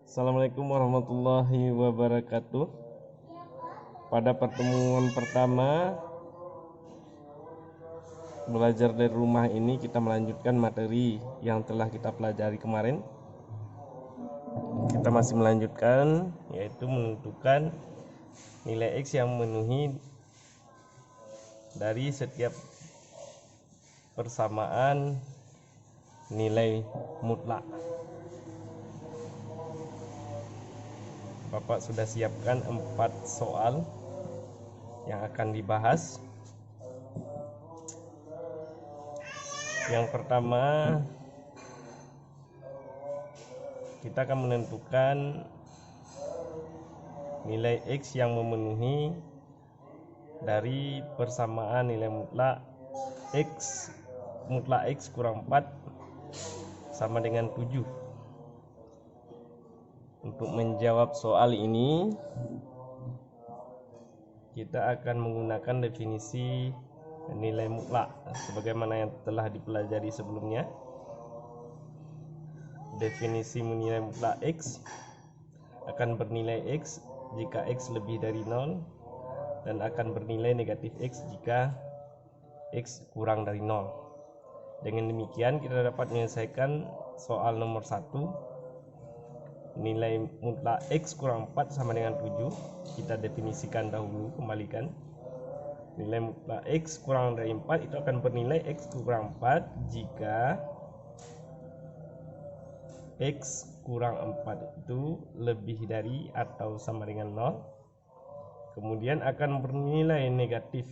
Assalamualaikum warahmatullahi wabarakatuh. Pada pertemuan pertama belajar dari rumah ini kita melanjutkan materi yang telah kita pelajari kemarin. Kita masih melanjutkan, yaitu menentukan nilai X yang memenuhi dari setiap persamaan nilai mutlak. Bapak sudah siapkan 4 soal yang akan dibahas. Yang pertama, kita akan menentukan nilai X yang memenuhi dari persamaan nilai mutlak X kurang 4 sama dengan 7. Untuk menjawab soal ini, kita akan menggunakan definisi nilai mutlak sebagaimana yang telah dipelajari sebelumnya. Definisi nilai mutlak X akan bernilai X jika X lebih dari 0 dan akan bernilai negatif X jika X kurang dari 0. Dengan demikian kita dapat menyelesaikan soal nomor 1. Nilai mutlak X kurang 4 sama dengan 7. Kita definisikan dahulu, kembalikan. Nilai mutlak X kurang dari 4 itu akan bernilai X kurang 4 jika X kurang 4 itu lebih dari atau sama dengan 0. Kemudian akan bernilai negatif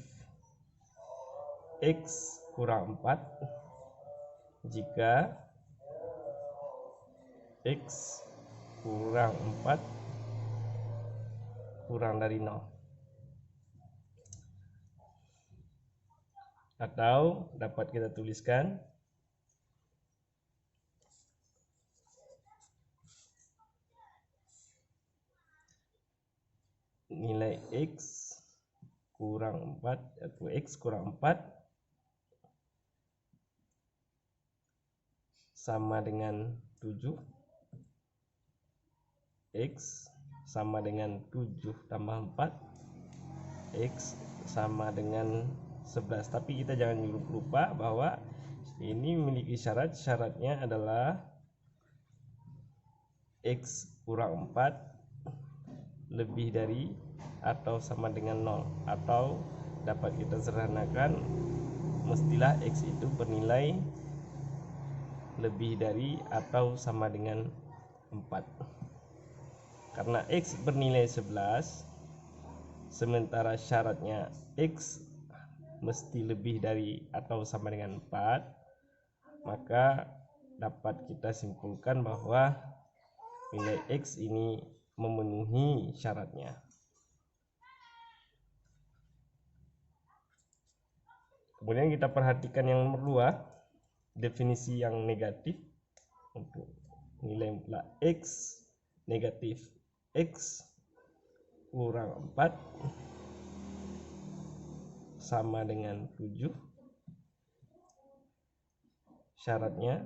X kurang 4 jika X kurang 4 kurang dari 0. Atau dapat kita tuliskan nilai X kurang 4 atau X kurang 4 sama dengan 7. X sama dengan 7 tambah 4, X sama dengan 11. Tapi kita jangan lupa bahwa ini memiliki syaratnya adalah X kurang 4 lebih dari atau sama dengan 0, atau dapat kita sederhanakan mestilah X itu bernilai lebih dari atau sama dengan 4. Karena X bernilai 11, sementara syaratnya X mesti lebih dari atau sama dengan 4, maka dapat kita simpulkan bahwa nilai X ini memenuhi syaratnya. Kemudian kita perhatikan yang nomor 2, definisi yang negatif untuk nilai mutlak X negatif X kurang 4 sama dengan 7. Syaratnya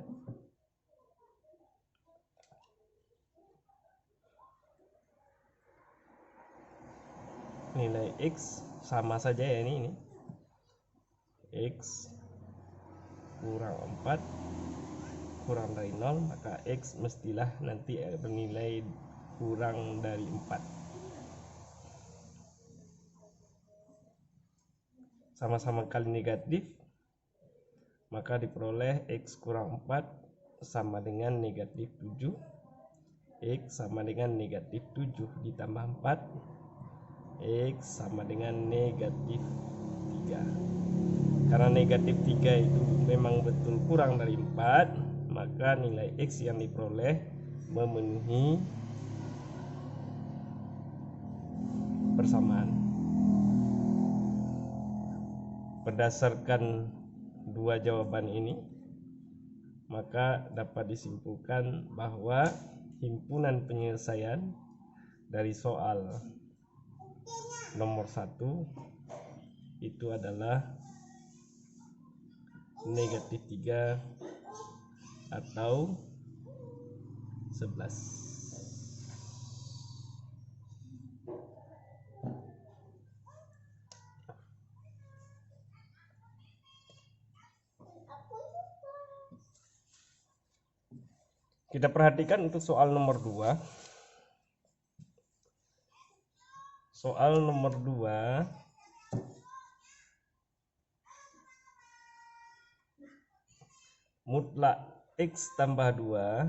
nilai X sama saja ya, ini X kurang 4 kurang dari 0, maka X mestilah nanti bernilai kurang dari 4. Sama-sama kali negatif, maka diperoleh X kurang 4 sama dengan negatif 7. X sama dengan negatif 7 ditambah 4, X sama dengan negatif 3. Karena negatif 3 itu memang betul kurang dari 4, maka nilai X yang diperoleh memenuhi persamaan. Berdasarkan dua jawaban ini, maka dapat disimpulkan bahwa himpunan penyelesaian dari soal nomor 1 itu adalah negatif 3 atau 11. Kita perhatikan untuk soal nomor 2. Soal nomor 2 mutlak X tambah 2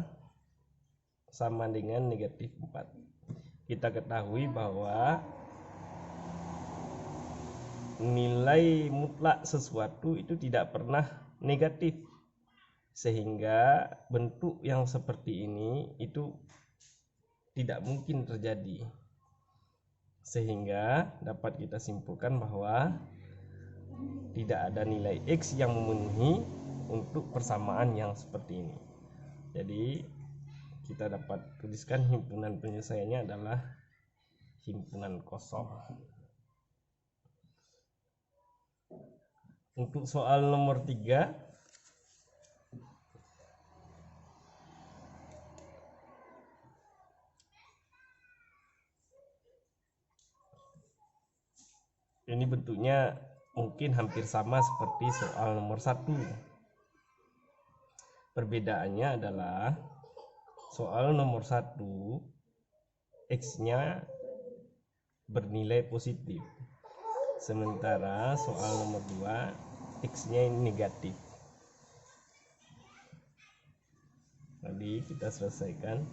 sama dengan negatif 4. Kita ketahui bahwa nilai mutlak sesuatu itu tidak pernah negatif, sehingga bentuk yang seperti ini itu tidak mungkin terjadi, sehingga dapat kita simpulkan bahwa tidak ada nilai X yang memenuhi untuk persamaan yang seperti ini. Jadi kita dapat tuliskan himpunan penyelesaiannya adalah himpunan kosong. Untuk soal nomor 3, ini bentuknya mungkin hampir sama seperti soal nomor 1. Perbedaannya adalah soal nomor 1 X-nya bernilai positif, sementara soal nomor 2 X-nya ini negatif. Jadi kita selesaikan.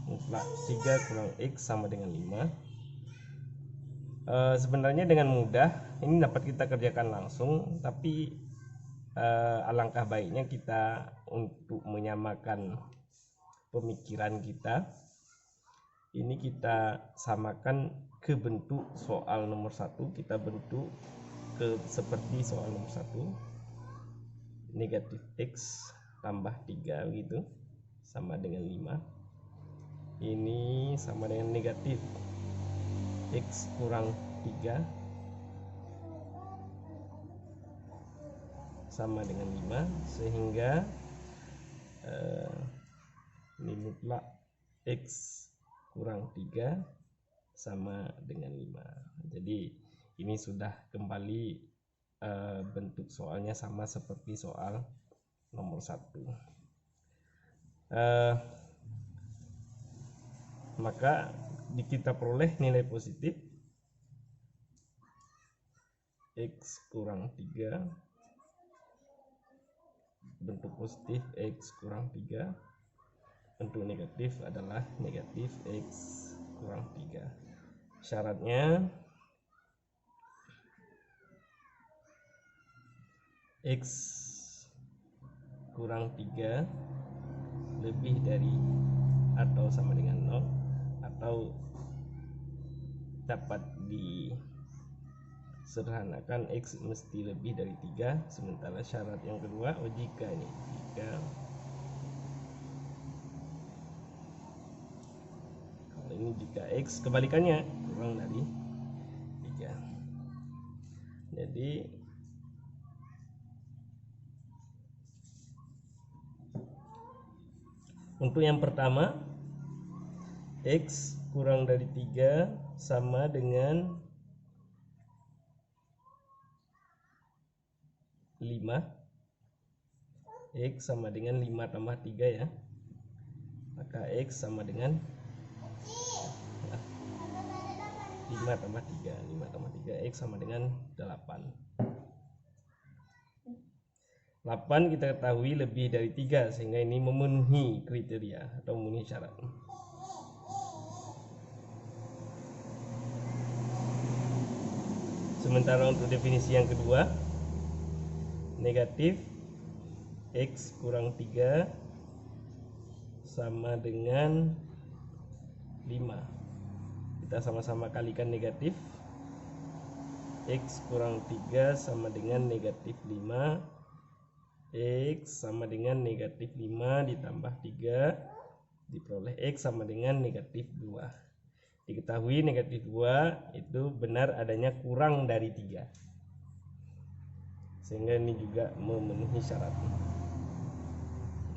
Mutlak 3 kurang X sama dengan 5. Sebenarnya dengan mudah ini dapat kita kerjakan langsung, tapi alangkah baiknya kita untuk menyamakan pemikiran kita, ini kita samakan ke bentuk soal nomor 1. Kita bentuk ke seperti soal nomor 1, negatif X tambah 3 gitu sama dengan 5. Ini sama dengan negatif X kurang 3 sama dengan 5, sehingga ini mutlak X kurang 3 sama dengan 5. Jadi ini sudah kembali bentuk soalnya sama seperti soal nomor 1. Maka kita peroleh nilai positif X kurang 3, bentuk positif X kurang 3, bentuk negatif adalah negatif X kurang 3. Syaratnya X kurang 3 lebih dari atau sama dengan 0, atau dapat disederhanakan X mesti lebih dari 3. Sementara syarat yang kedua, jika jika X kebalikannya kurang dari 3. Jadi untuk yang pertama, X kurang dari 3 sama dengan 5. X sama dengan 5 tambah 3 ya. Maka X sama dengan 5 tambah 3. 5 tambah 3, X sama dengan 8. 8 kita ketahui lebih dari 3, sehingga ini memenuhi kriteria atau memenuhi syarat. Sementara untuk definisi yang kedua, negatif X kurang 3 sama dengan 5. Kita sama-sama kalikan negatif. X kurang 3 sama dengan negatif 5. X sama dengan negatif 5 ditambah 3 diperoleh X sama dengan negatif 2. Diketahui negatif 2 itu benar adanya kurang dari 3, sehingga ini juga memenuhi syarat.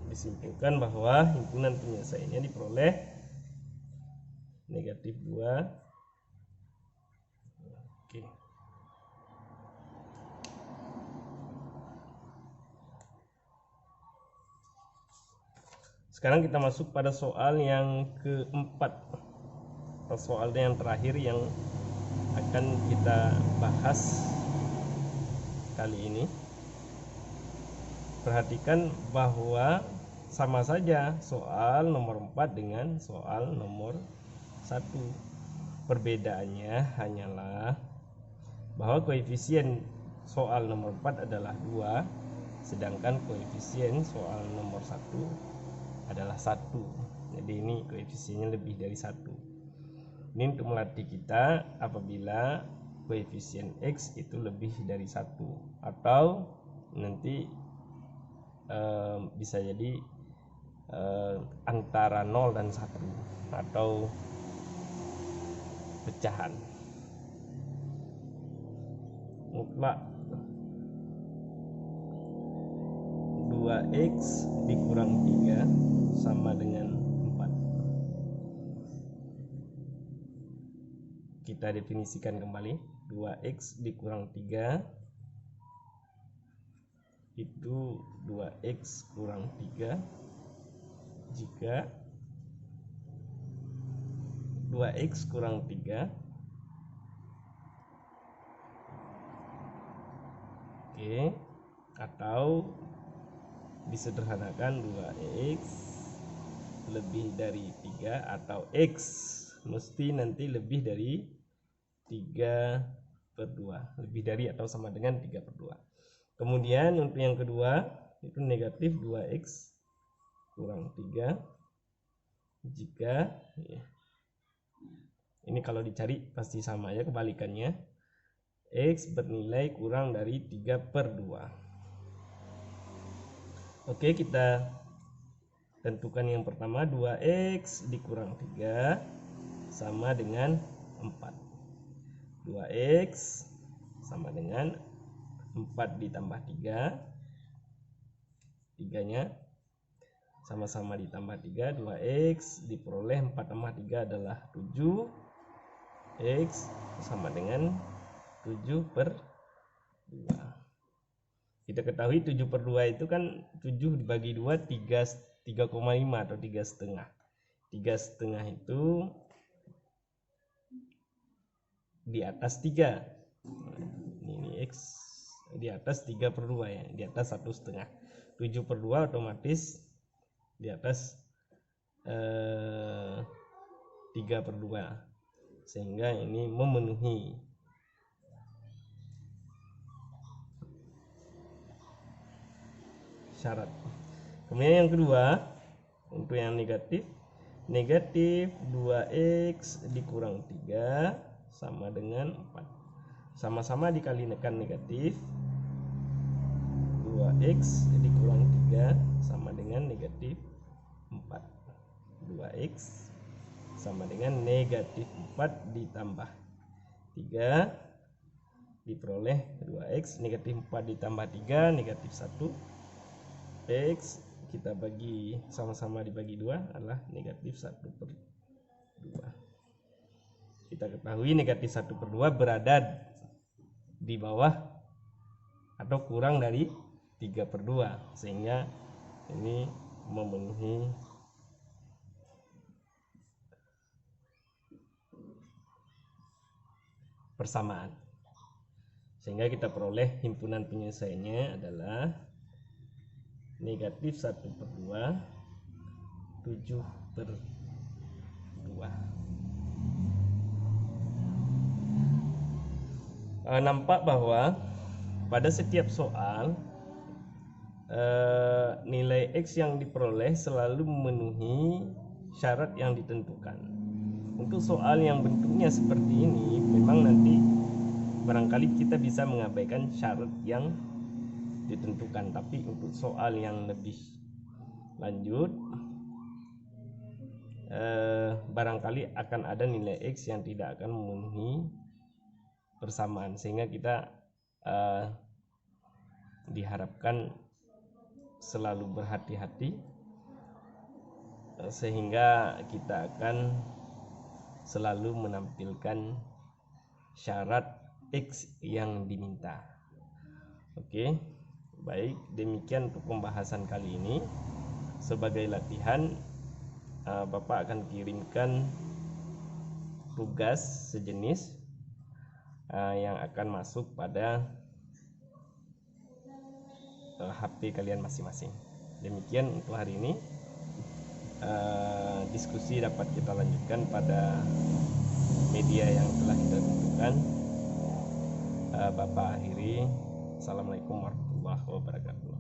Disimpulkan bahwa himpunan penyelesaiannya diperoleh negatif 2. Oke. Sekarang kita masuk pada soal yang keempat, soal yang terakhir yang akan kita bahas kali ini. Perhatikan bahwa sama saja soal nomor 4 dengan soal nomor 1. Perbedaannya hanyalah bahwa koefisien soal nomor 4 adalah 2, sedangkan koefisien soal nomor 1 adalah 1. Jadi ini koefisiennya lebih dari 1. Ini untuk melatih kita apabila koefisien X itu lebih dari 1, atau nanti bisa jadi antara 0 dan 1 atau pecahan. Mutlak 2x dikurang 3 sama dengan 4. Kita definisikan kembali. 2x dikurang 3 itu 2x kurang 3 jika 2x kurang 3 atau disederhanakan 2x lebih dari 3 atau x mesti nanti lebih dari 3/2, lebih dari atau sama dengan 3/2. Kemudian untuk yang kedua itu negatif 2x kurang 3 jika ini kalau dicari pasti sama ya, kebalikannya, x bernilai kurang dari 3/2. Oke, kita tentukan yang pertama, 2x dikurang 3 sama dengan 4. 2x sama dengan 4 ditambah 3, 3-nya sama-sama ditambah 3, 2x diperoleh 4 tambah 3 adalah 7, x sama dengan 7/2. Kita ketahui 7/2 itu kan 7 dibagi 2 3,5 atau 3,5. 3,5 itu di atas 3. Ini x di atas 3/2 ya, di atas 1,5. 7/2 otomatis di atas 3/2, sehingga ini memenuhi syarat. Kemudian yang kedua, untuk yang negatif 2x dikurang 3 sama dengan 4. Sama-sama dikalikan negatif, 2x dikurang 3 sama dengan negatif 4. 2x sama dengan negatif 4 ditambah 3 diperoleh 2x, negatif 4 ditambah 3 negatif 1, x kita bagi sama-sama dibagi 2 adalah negatif 1/2. Kita ketahui negatif 1/2 berada di bawah atau kurang dari 3/2, sehingga ini memenuhi persamaan, sehingga kita peroleh himpunan penyelesaiannya adalah negatif 1/2 7/2. Nampak bahwa pada setiap soal nilai x yang diperoleh selalu memenuhi syarat yang ditentukan. Untuk soal yang bentuknya seperti ini, memang nanti barangkali kita bisa mengabaikan syarat yang ditentukan, tapi untuk soal yang lebih lanjut barangkali akan ada nilai x yang tidak akan memenuhi persamaan, sehingga kita diharapkan selalu berhati-hati, sehingga kita akan selalu menampilkan syarat x yang diminta. Oke, baik, demikian untuk pembahasan kali ini. sebagai latihan, Bapak akan kirimkan tugas sejenis yang akan masuk pada HP kalian masing-masing. Demikian untuk hari ini. Diskusi dapat kita lanjutkan pada media yang telah kita tentukan. Bapak akhiri. Assalamualaikum warahmatullahi wabarakatuh.